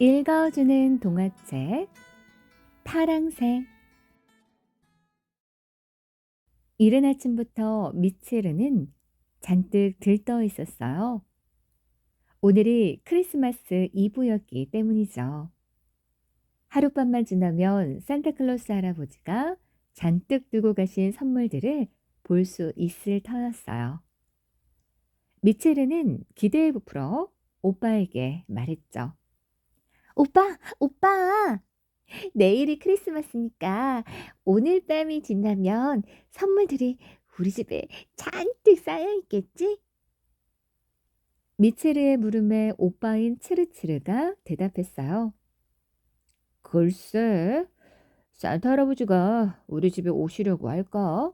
읽어주는 동화책 파랑새. 이른 아침부터 미츠루는 잔뜩 들떠 있었어요. 오늘이 크리스마스 이브였기 때문이죠. 하룻밤만 지나면 산타클로스 할아버지가 잔뜩 두고 가신 선물들을 볼 수 있을 터였어요. 미츠루는 기대에 부풀어 오빠에게 말했죠. 오빠, 오빠! 내일이 크리스마스니까 오늘 밤이 지나면 선물들이 우리 집에 잔뜩 쌓여 있겠지? 미체르의 물음에 오빠인 츠르츠르가 대답했어요. 글쎄, 산타 할아버지가 우리 집에 오시려고 할까?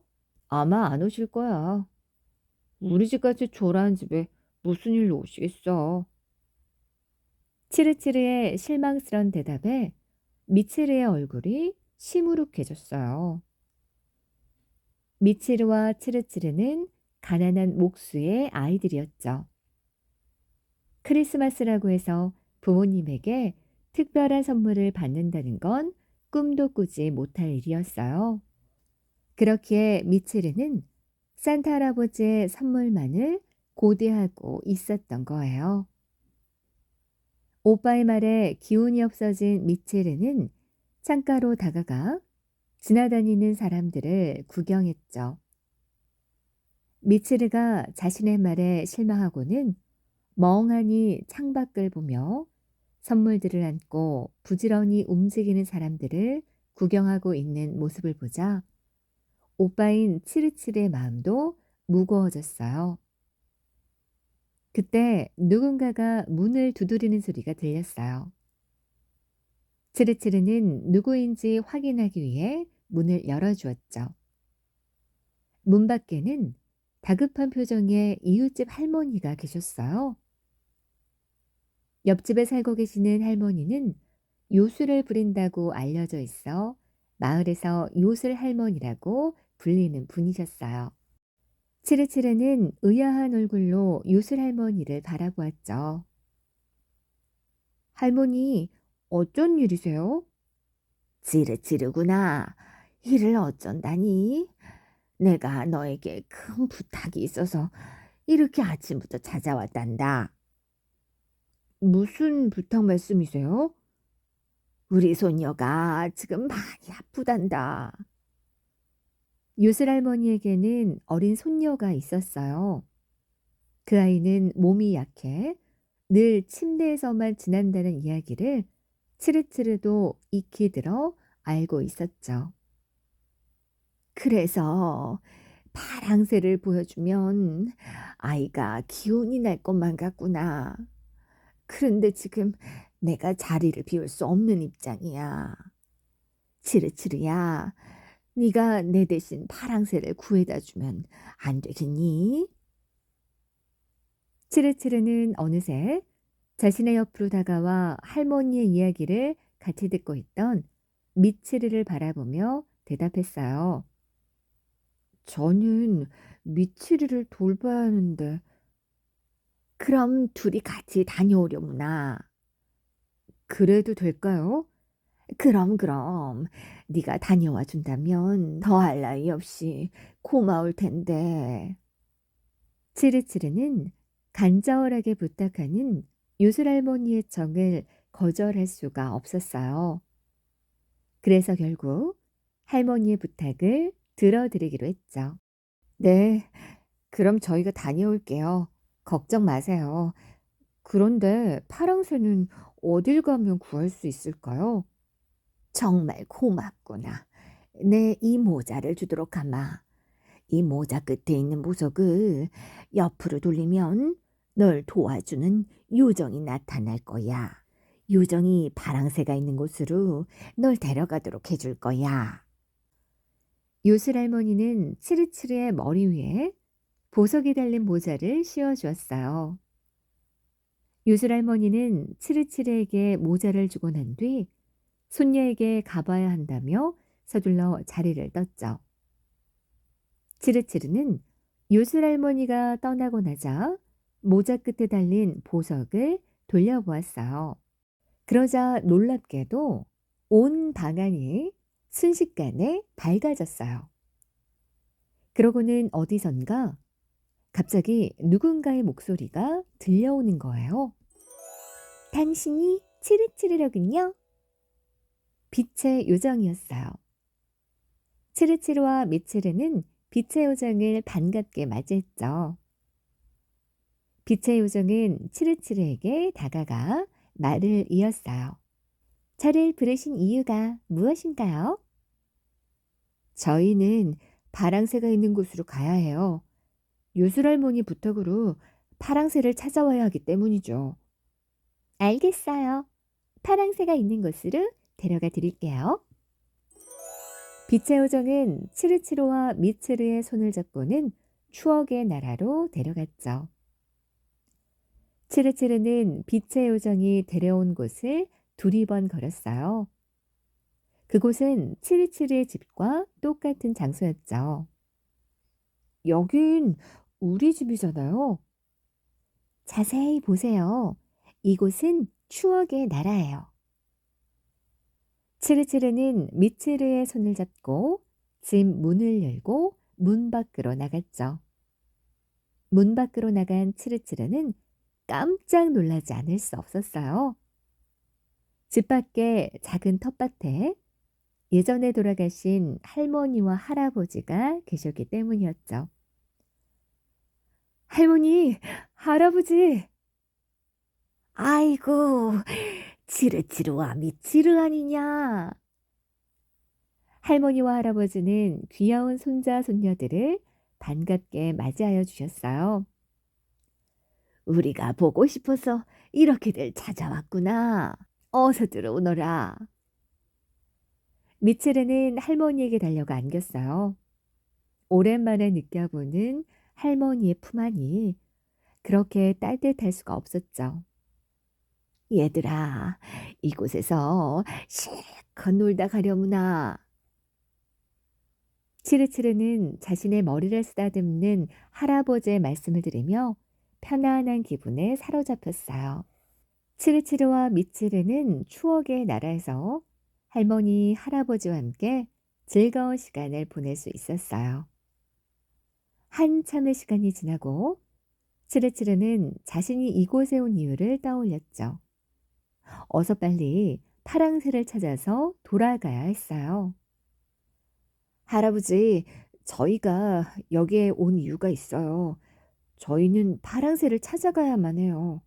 아마 안 오실 거야. 우리 집같이 초라한 집에 무슨 일로 오시겠어? 츠르츠르의 실망스런 대답에 미츠르의 얼굴이 시무룩해졌어요. 미츠르와 츠르츠르는 가난한 목수의 아이들이었죠. 크리스마스라고 해서 부모님에게 특별한 선물을 받는다는 건 꿈도 꾸지 못할 일이었어요. 그렇기에 미츠르는 산타 할아버지의 선물만을 고대하고 있었던 거예요. 오빠의 말에 기운이 없어진 미츠르는 창가로 다가가 지나다니는 사람들을 구경했죠. 미츠르가 자신의 말에 실망하고는 멍하니 창밖을 보며 선물들을 안고 부지런히 움직이는 사람들을 구경하고 있는 모습을 보자 오빠인 츠르츠르의 마음도 무거워졌어요. 그때 누군가가 문을 두드리는 소리가 들렸어요. 츠르츠르는 누구인지 확인하기 위해 문을 열어주었죠. 문 밖에는 다급한 표정의 이웃집 할머니가 계셨어요. 옆집에 살고 계시는 할머니는 요술을 부린다고 알려져 있어 마을에서 요술 할머니라고 불리는 분이셨어요. 츠르츠르는 의아한 얼굴로 요술 할머니를 바라보았죠. 할머니, 어쩐 일이세요? 찌르찌르구나. 일을 어쩐다니? 내가 너에게 큰 부탁이 있어서 이렇게 아침부터 찾아왔단다. 무슨 부탁 말씀이세요? 우리 손녀가 지금 많이 아프단다. 요술 할머니에게는 어린 손녀가 있었어요. 그 아이는 몸이 약해 늘 침대에서만 지낸다는 이야기를 츠르츠르도 익히 들어 알고 있었죠. 그래서 파랑새를 보여주면 아이가 기운이 날 것만 같구나. 그런데 지금 내가 자리를 비울 수 없는 입장이야. 치르치르야, 네가 내 대신 파랑새를 구해다 주면 안 되겠니? 치르치르는 어느새 자신의 옆으로 다가와 할머니의 이야기를 같이 듣고 있던 미치르를 바라보며 대답했어요. 저는 미치르를 돌봐야 하는데. 그럼 둘이 같이 다녀오려무나. 그래도 될까요? 그럼 네가 다녀와 준다면 더할 나위 없이 고마울 텐데. 츠르츠르는 간절하게 부탁하는 요술 할머니의 청을 거절할 수가 없었어요. 그래서 결국 할머니의 부탁을 들어드리기로 했죠. 네, 그럼 저희가 다녀올게요. 걱정 마세요. 그런데 파랑새는 어딜 가면 구할 수 있을까요? 정말 고맙구나. 내 이 모자를 주도록 하마. 이 모자 끝에 있는 보석을 옆으로 돌리면 널 도와주는 요정이 나타날 거야. 요정이 파랑새가 있는 곳으로 널 데려가도록 해줄 거야. 요술 할머니는 치르치르의 머리 위에 보석이 달린 모자를 씌워주었어요. 요술 할머니는 치르치르에게 모자를 주고 난 뒤 손녀에게 가봐야 한다며 서둘러 자리를 떴죠. 치르치르는 요술 할머니가 떠나고 나자 모자 끝에 달린 보석을 돌려보았어요. 그러자 놀랍게도 온 방안이 순식간에 밝아졌어요. 그러고는 어디선가 갑자기 누군가의 목소리가 들려오는 거예요. 당신이 치르치르로군요. 빛의 요정이었어요. 치르치르와 미치르는 빛의 요정을 반갑게 맞이했죠. 빛의 요정은 치르치르에게 다가가 말을 이었어요. 저를 부르신 이유가 무엇인가요? 저희는 파랑새가 있는 곳으로 가야 해요. 요술할머니 부탁으로 파랑새를 찾아와야 하기 때문이죠. 알겠어요. 파랑새가 있는 곳으로 데려가 드릴게요. 빛의 요정은 치르치르와 미츠르의 손을 잡고는 추억의 나라로 데려갔죠. 치르치르는 빛의 요정이 데려온 곳을 두리번 걸었어요. 그곳은 치르치르의 집과 똑같은 장소였죠. 여긴 우리 집이잖아요. 자세히 보세요. 이곳은 추억의 나라예요. 치르치르는 미츠르의 손을 잡고 집 문을 열고 문 밖으로 나갔죠. 문 밖으로 나간 치르치르는 깜짝 놀라지 않을 수 없었어요. 집 밖에 작은 텃밭에 예전에 돌아가신 할머니와 할아버지가 계셨기 때문이었죠. 할머니, 할아버지. 아이고, 치르치르와 미치르 아니냐. 할머니와 할아버지는 귀여운 손자, 손녀들을 반갑게 맞이하여 주셨어요. 우리가 보고 싶어서 이렇게들 찾아왔구나. 어서 들어오너라. 미츠르는 할머니에게 달려가 안겼어요. 오랜만에 느껴보는 할머니의 품 안이 그렇게 따뜻할 수가 없었죠. 얘들아, 이곳에서 실컷 놀다 가려무나. 치르치르는 자신의 머리를 쓰다듬는 할아버지의 말씀을 들으며 편안한 기분에 사로잡혔어요. 치르치르와 미치르는 추억의 나라에서 할머니, 할아버지와 함께 즐거운 시간을 보낼 수 있었어요. 한참의 시간이 지나고 치르치르는 자신이 이곳에 온 이유를 떠올렸죠. 어서 빨리 파랑새를 찾아서 돌아가야 했어요. 할아버지, 저희가 여기에 온 이유가 있어요. 저희는 파랑새를 찾아가야만 해요.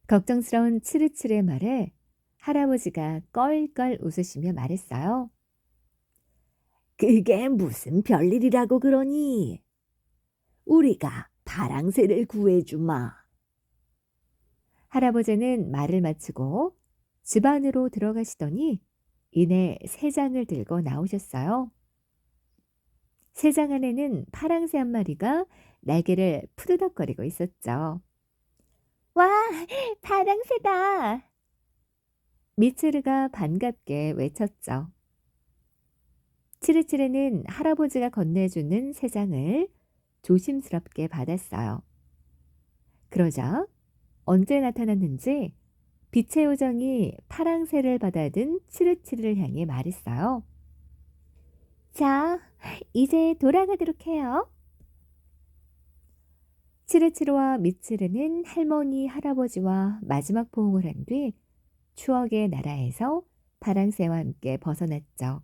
걱정스러운 치르치르의 말에 할아버지가 껄껄 웃으시며 말했어요. 그게 무슨 별일이라고 그러니? 우리가 파랑새를 구해주마. 할아버지는 말을 마치고 집 안으로 들어가시더니 이내 새 장을 들고 나오셨어요. 새 장 안에는 파랑새 한 마리가 날개를 푸드덕거리고 있었죠. 와, 파랑새다. 미츠르가 반갑게 외쳤죠. 치르치르는 할아버지가 건네주는 새 장을 조심스럽게 받았어요. 그러자 언제 나타났는지 빛의 요정이 파랑새를 받아든 치르치르를 향해 말했어요. 자, 이제 돌아가도록 해요. 치르치르와 미츠르는 할머니, 할아버지와 마지막 포옹을 한 뒤 추억의 나라에서 파랑새와 함께 벗어났죠.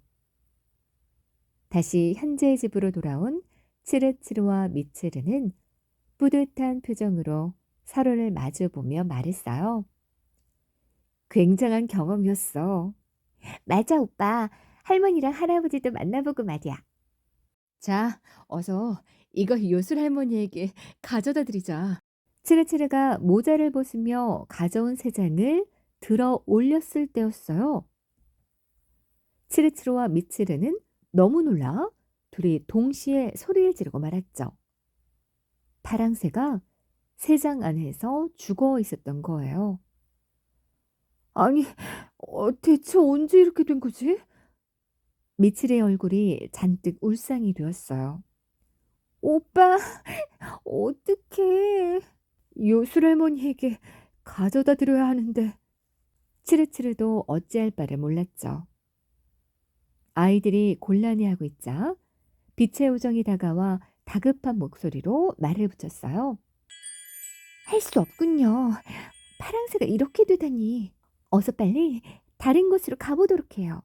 다시 현재의 집으로 돌아온 치르치르와 미츠르는 뿌듯한 표정으로 서로를 마주보며 말했어요. 굉장한 경험이었어. 맞아, 오빠. 할머니랑 할아버지도 만나보고 말이야. 자, 어서 이거 요술 할머니에게 가져다 드리자. 치르치르가 모자를 벗으며 가져온 새 장을 들어 올렸을 때였어요. 치르치르와 미치르는 너무 놀라 둘이 동시에 소리를 지르고 말았죠. 파랑새가 새 장 안에서 죽어 있었던 거예요. 아니, 대체 언제 이렇게 된 거지? 미칠의 얼굴이 잔뜩 울상이 되었어요. 오빠, 어떡해. 요술 할머니에게 가져다 드려야 하는데. 치르치르도 어찌할 바를 몰랐죠. 아이들이 곤란해하고 있자 빛의 요정이 다가와 다급한 목소리로 말을 붙였어요. 할 수 없군요. 파랑새가 이렇게 되다니. 어서 빨리 다른 곳으로 가보도록 해요.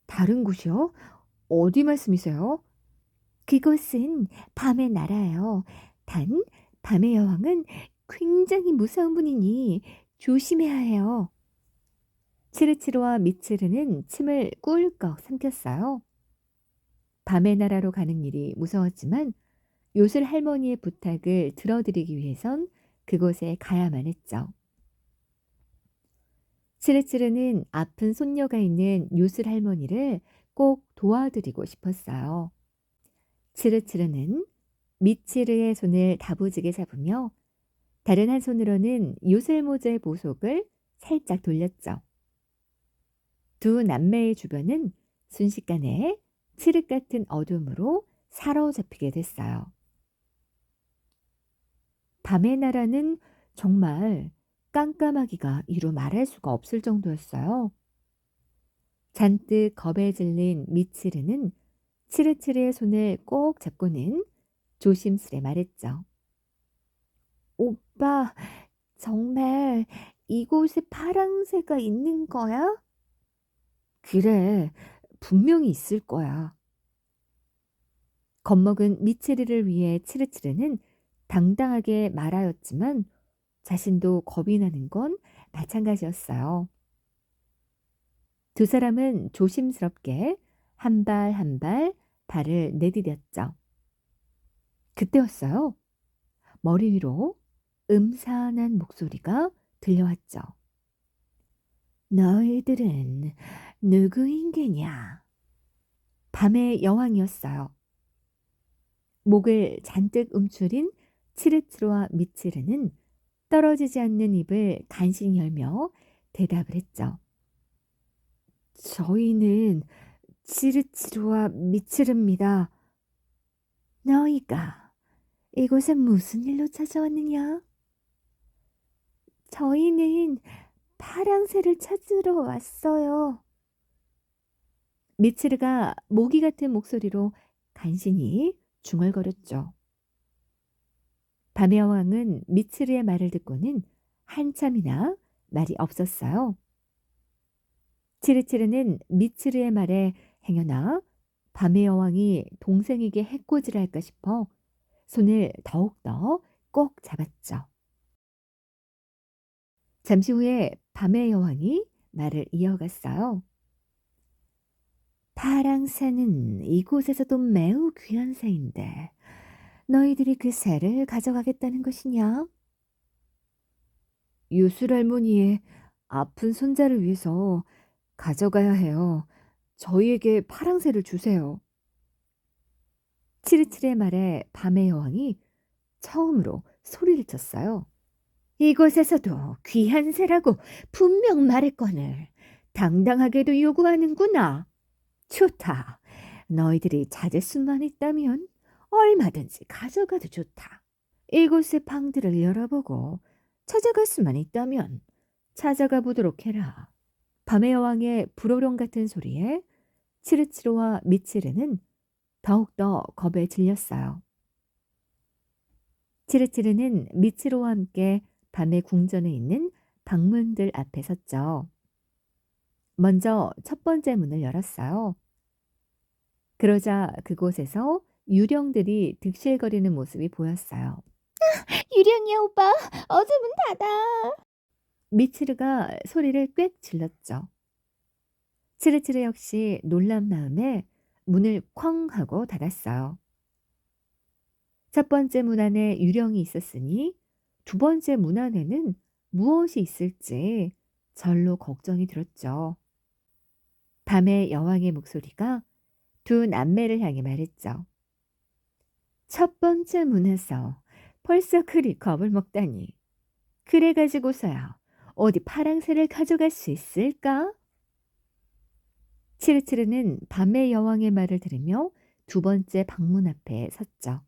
다른 곳이요? 어디 말씀이세요? 그곳은 밤의 나라예요. 단, 밤의 여왕은 굉장히 무서운 분이니 조심해야 해요. 치르치르와 미치르는 침을 꿀꺽 삼켰어요. 밤의 나라로 가는 일이 무서웠지만 요술 할머니의 부탁을 들어드리기 위해선 그곳에 가야만 했죠. 치르치르는 아픈 손녀가 있는 요술 할머니를 꼭 도와드리고 싶었어요. 치르치르는 미치르의 손을 다부지게 잡으며 다른 한 손으로는 요술모자의 보석을 살짝 돌렸죠. 두 남매의 주변은 순식간에 칠흑 같은 어둠으로 사로잡히게 됐어요. 밤의 나라는 정말 깜깜하기가 이루 말할 수가 없을 정도였어요. 잔뜩 겁에 질린 미치르는 치르치르의 손을 꼭 잡고는 조심스레 말했죠. 오빠, 정말 이곳에 파랑새가 있는 거야? 그래, 분명히 있을 거야. 겁먹은 미치르를 위해 치르치르는 당당하게 말하였지만 자신도 겁이 나는 건 마찬가지였어요. 두 사람은 조심스럽게 한 발 한 발 발을 내디뎠죠. 그때였어요. 머리 위로 음산한 목소리가 들려왔죠. 너희들은 누구인 게냐? 밤의 여왕이었어요. 목을 잔뜩 움츠린 치르치르와 미치르는 떨어지지 않는 입을 간신히 열며 대답을 했죠. 저희는 치르치르와 미치르입니다. 너희가 이곳에 무슨 일로 찾아왔느냐? 저희는 파랑새를 찾으러 왔어요. 미치르가 모기 같은 목소리로 간신히 중얼거렸죠. 밤의 여왕은 미치르의 말을 듣고는 한참이나 말이 없었어요. 치르치르는 미치르의 말에 행여나 밤의 여왕이 동생에게 해코지를 할까 싶어 손을 더욱더 꼭 잡았죠. 잠시 후에 밤의 여왕이 말을 이어갔어요. 파랑새는 이곳에서도 매우 귀한 새인데 너희들이 그 새를 가져가겠다는 것이냐? 유술 할머니의 아픈 손자를 위해서 가져가야 해요. 저희에게 파랑새를 주세요. 치르치르의 말에 밤의 여왕이 처음으로 소리를 쳤어요. 이곳에서도 귀한 새라고 분명 말했거늘 당당하게도 요구하는구나. 좋다. 너희들이 찾을 수만 있다면 얼마든지 가져가도 좋다. 이곳의 방들을 열어보고 찾아갈 수만 있다면 찾아가 보도록 해라. 밤의 여왕의 불호령 같은 소리에 치르치르와 미치르는 더욱더 겁에 질렸어요. 치르치르는 미치로와 함께 밤의 궁전에 있는 방문들 앞에 섰죠. 먼저 첫 번째 문을 열었어요. 그러자 그곳에서 유령들이 득실거리는 모습이 보였어요. 유령이야 오빠, 어서 문 닫아. 미치르가 소리를 꽥 질렀죠. 치르치르 역시 놀란 마음에 문을 쾅 하고 닫았어요. 첫 번째 문 안에 유령이 있었으니 두 번째 문 안에는 무엇이 있을지 절로 걱정이 들었죠. 밤의 여왕의 목소리가 두 남매를 향해 말했죠. 첫 번째 문에서 벌써 그리 겁을 먹다니. 그래 가지고서야 어디 파랑새를 가져갈 수 있을까? 치르치르는 밤의 여왕의 말을 들으며 두 번째 방문 앞에 섰죠.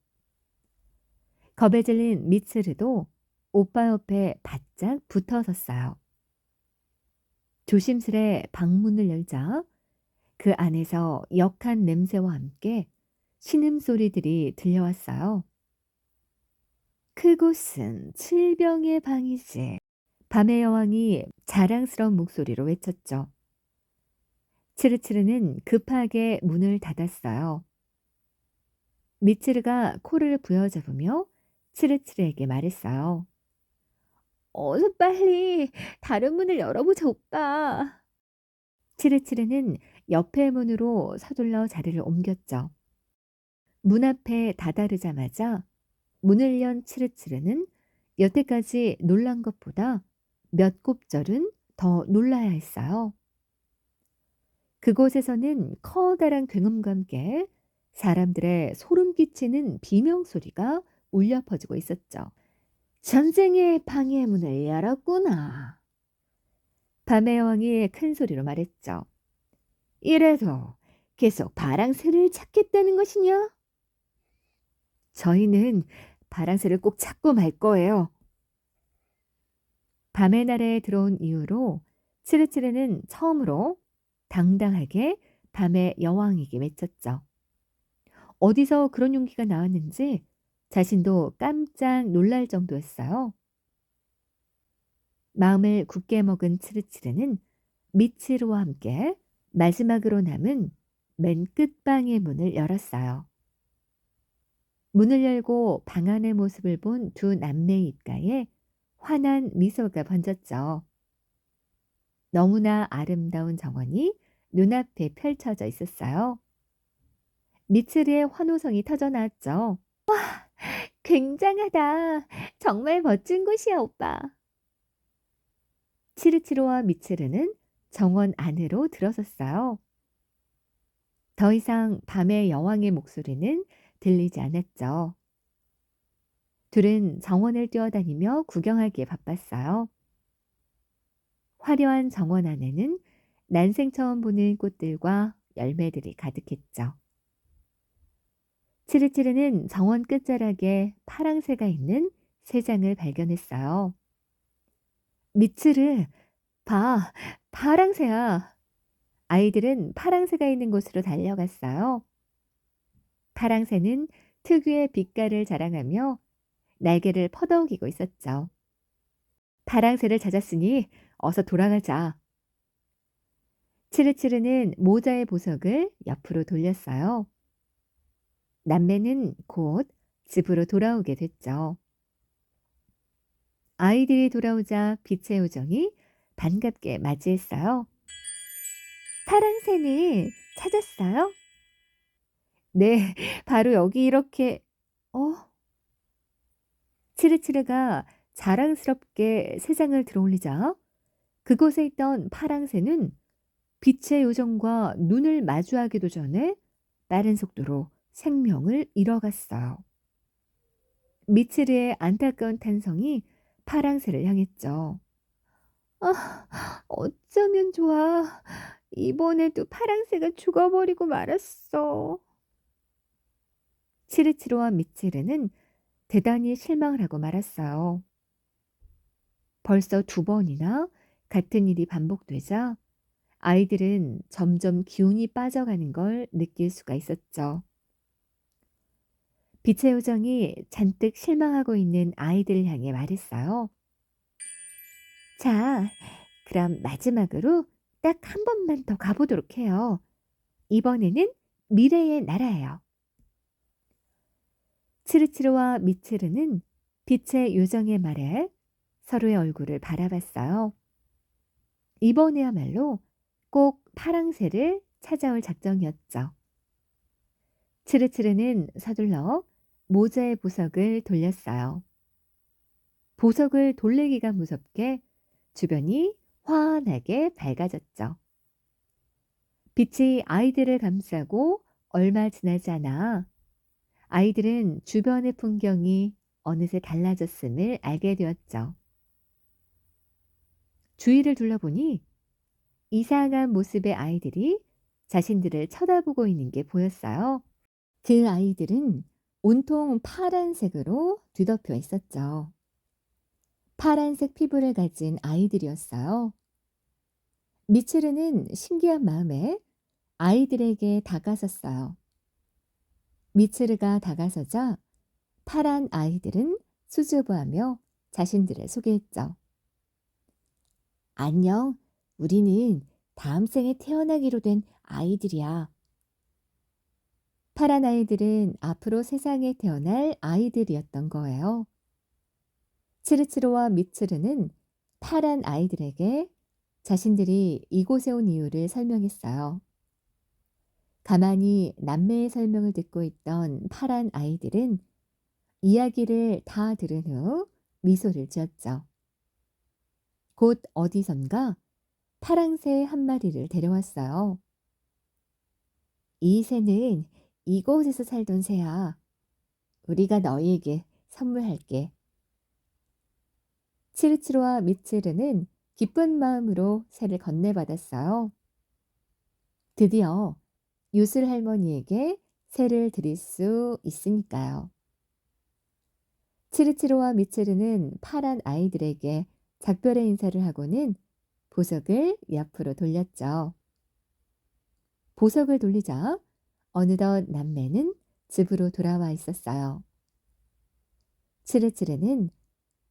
겁에 질린 미츠르도 오빠 옆에 바짝 붙어 섰어요. 조심스레 방문을 열자 그 안에서 역한 냄새와 함께 신음소리들이 들려왔어요. 그곳은 칠병의 방이지. 밤의 여왕이 자랑스러운 목소리로 외쳤죠. 치르치르는 급하게 문을 닫았어요. 미츠르가 코를 부여잡으며 치르치르에게 말했어요. 어서 빨리 다른 문을 열어보자, 오빠. 치르치르는 옆의 문으로 서둘러 자리를 옮겼죠. 문 앞에 다다르자마자 문을 연 치르치르는 여태까지 놀란 것보다 몇 곱절은 더 놀라야 했어요. 그곳에서는 커다란 굉음과 함께 사람들의 소름 끼치는 비명소리가 울려 퍼지고 있었죠. 전쟁의 방해 문을 열었구나. 밤의 여왕이 큰 소리로 말했죠. 이래도 계속 바랑새를 찾겠다는 것이냐? 저희는 바랑새를 꼭 찾고 말 거예요. 밤의 나라에 들어온 이후로 치르치르는 처음으로 당당하게 밤의 여왕에게 맺혔죠. 어디서 그런 용기가 나왔는지 자신도 깜짝 놀랄 정도였어요. 마음을 굳게 먹은 치르치르는 미치루와 함께 마지막으로 남은 맨 끝방의 문을 열었어요. 문을 열고 방 안의 모습을 본 두 남매의 입가에 환한 미소가 번졌죠. 너무나 아름다운 정원이 눈앞에 펼쳐져 있었어요. 미츠르의 환호성이 터져나왔죠. 굉장하다. 정말 멋진 곳이야, 오빠. 치르치로와 미츠르는 정원 안으로 들어섰어요. 더 이상 밤의 여왕의 목소리는 들리지 않았죠. 둘은 정원을 뛰어다니며 구경하기에 바빴어요. 화려한 정원 안에는 난생 처음 보는 꽃들과 열매들이 가득했죠. 치르치르는 정원 끝자락에 파랑새가 있는 새 장을 발견했어요. 미츠르, 봐, 파랑새야. 아이들은 파랑새가 있는 곳으로 달려갔어요. 파랑새는 특유의 빛깔을 자랑하며 날개를 퍼덕이고 있었죠. 파랑새를 찾았으니 어서 돌아가자. 치르치르는 모자의 보석을 옆으로 돌렸어요. 남매는 곧 집으로 돌아오게 됐죠. 아이들이 돌아오자 빛의 요정이 반갑게 맞이했어요. 파랑새는 찾았어요? 네, 바로 여기 이렇게, 어? 치르치르가 자랑스럽게 새장을 들어올리자 그곳에 있던 파랑새는 빛의 요정과 눈을 마주하기도 전에 빠른 속도로 생명을 잃어갔어요. 미츠르의 안타까운 탄성이 파랑새를 향했죠. 아, 어쩌면 좋아. 이번에도 파랑새가 죽어버리고 말았어. 치르치로와 미츠르는 대단히 실망을 하고 말았어요. 벌써 두 번이나 같은 일이 반복되자 아이들은 점점 기운이 빠져가는 걸 느낄 수가 있었죠. 빛의 요정이 잔뜩 실망하고 있는 아이들을 향해 말했어요. 자, 그럼 마지막으로 딱 한 번만 더 가보도록 해요. 이번에는 미래의 나라예요. 치르치르와 미츠르는 빛의 요정의 말에 서로의 얼굴을 바라봤어요. 이번에야말로 꼭 파랑새를 찾아올 작정이었죠. 치르치르는 서둘러 모자의 보석을 돌렸어요. 보석을 돌리기가 무섭게 주변이 환하게 밝아졌죠. 빛이 아이들을 감싸고 얼마 지나지 않아 아이들은 주변의 풍경이 어느새 달라졌음을 알게 되었죠. 주위를 둘러보니 이상한 모습의 아이들이 자신들을 쳐다보고 있는 게 보였어요. 그 아이들은 온통 파란색으로 뒤덮여 있었죠. 파란색 피부를 가진 아이들이었어요. 미츠르는 신기한 마음에 아이들에게 다가섰어요. 미츠르가 다가서자 파란 아이들은 수줍어하며 자신들을 소개했죠. 안녕, 우리는 다음 생에 태어나기로 된 아이들이야. 파란 아이들은 앞으로 세상에 태어날 아이들이었던 거예요. 츠르츠르와 미츠르는 파란 아이들에게 자신들이 이곳에 온 이유를 설명했어요. 가만히 남매의 설명을 듣고 있던 파란 아이들은 이야기를 다 들은 후 미소를 지었죠. 곧 어디선가 파랑새 한 마리를 데려왔어요. 이 새는 이곳에서 살던 새야. 우리가 너희에게 선물할게. 치르치르와 미츠르는 기쁜 마음으로 새를 건네받았어요. 드디어 요술 할머니에게 새를 드릴 수 있으니까요. 치르치르와 미츠르는 파란 아이들에게 작별의 인사를 하고는 보석을 옆으로 돌렸죠. 보석을 돌리자 어느덧 남매는 집으로 돌아와 있었어요. 치르치르는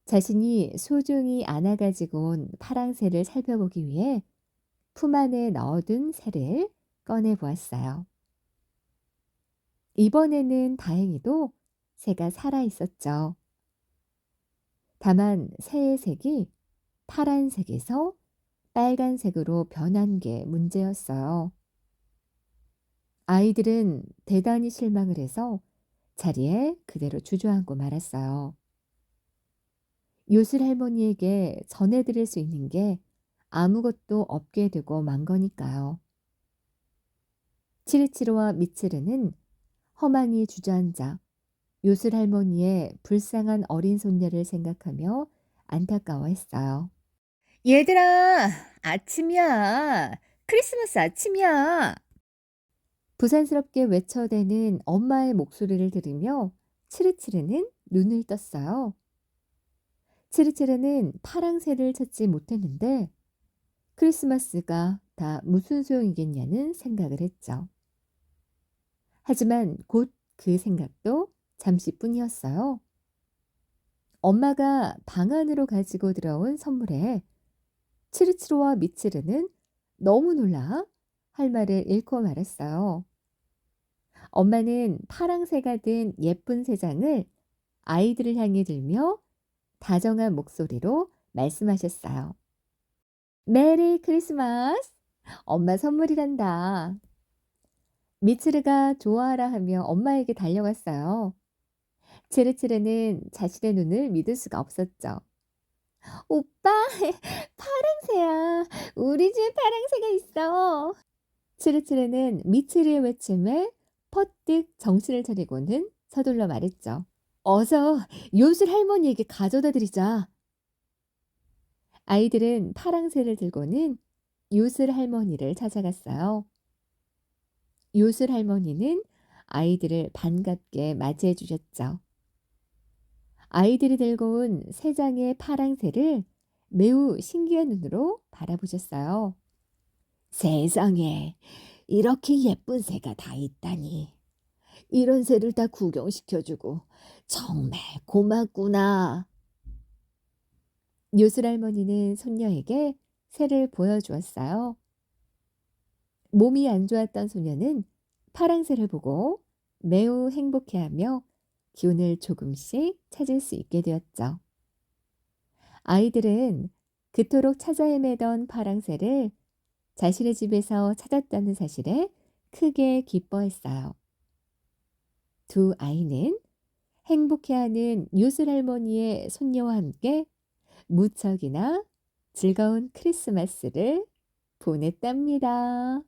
자신이 소중히 안아가지고 온 파랑새를 살펴보기 위해 품 안에 넣어둔 새를 꺼내 보았어요. 이번에는 다행히도 새가 살아 있었죠. 다만 새의 색이 파란색에서 빨간색으로 변한 게 문제였어요. 아이들은 대단히 실망을 해서 자리에 그대로 주저앉고 말았어요. 요술 할머니에게 전해드릴 수 있는 게 아무것도 없게 되고 만 거니까요. 치르치르와 미츠르는 허망히 주저앉아 요술 할머니의 불쌍한 어린 손녀를 생각하며 안타까워했어요. 얘들아, 아침이야. 크리스마스 아침이야. 부산스럽게 외쳐대는 엄마의 목소리를 들으며 치르치르는 눈을 떴어요. 치르치르는 파랑새를 찾지 못했는데 크리스마스가 다 무슨 소용이겠냐는 생각을 했죠. 하지만 곧 그 생각도 잠시뿐이었어요. 엄마가 방 안으로 가지고 들어온 선물에 치르치르와 미츠르는 너무 놀라 할 말을 잃고 말았어요. 엄마는 파랑새가 든 예쁜 새 장을 아이들을 향해 들며 다정한 목소리로 말씀하셨어요. 메리 크리스마스! 엄마 선물이란다. 미츠르가 좋아하라 하며 엄마에게 달려갔어요. 치르치르는 자신의 눈을 믿을 수가 없었죠. 오빠, 파랑새야. 우리 집에 파랑새가 있어. 치르치르는 미츠르의 외침에 퍼뜩 정신을 차리고는 서둘러 말했죠. 어서 요술 할머니에게 가져다 드리자. 아이들은 파랑새를 들고는 요술 할머니를 찾아갔어요. 요술 할머니는 아이들을 반갑게 맞이해 주셨죠. 아이들이 들고 온 세 장의 파랑새를 매우 신기한 눈으로 바라보셨어요. 세상에 이렇게 예쁜 새가 다 있다니. 이런 새를 다 구경시켜주고 정말 고맙구나. 요술 할머니는 손녀에게 새를 보여주었어요. 몸이 안 좋았던 소녀는 파랑새를 보고 매우 행복해하며 기운을 조금씩 찾을 수 있게 되었죠. 아이들은 그토록 찾아 헤매던 파랑새를 자신의 집에서 찾았다는 사실에 크게 기뻐했어요. 두 아이는 행복해하는 요술 할머니의 손녀와 함께 무척이나 즐거운 크리스마스를 보냈답니다.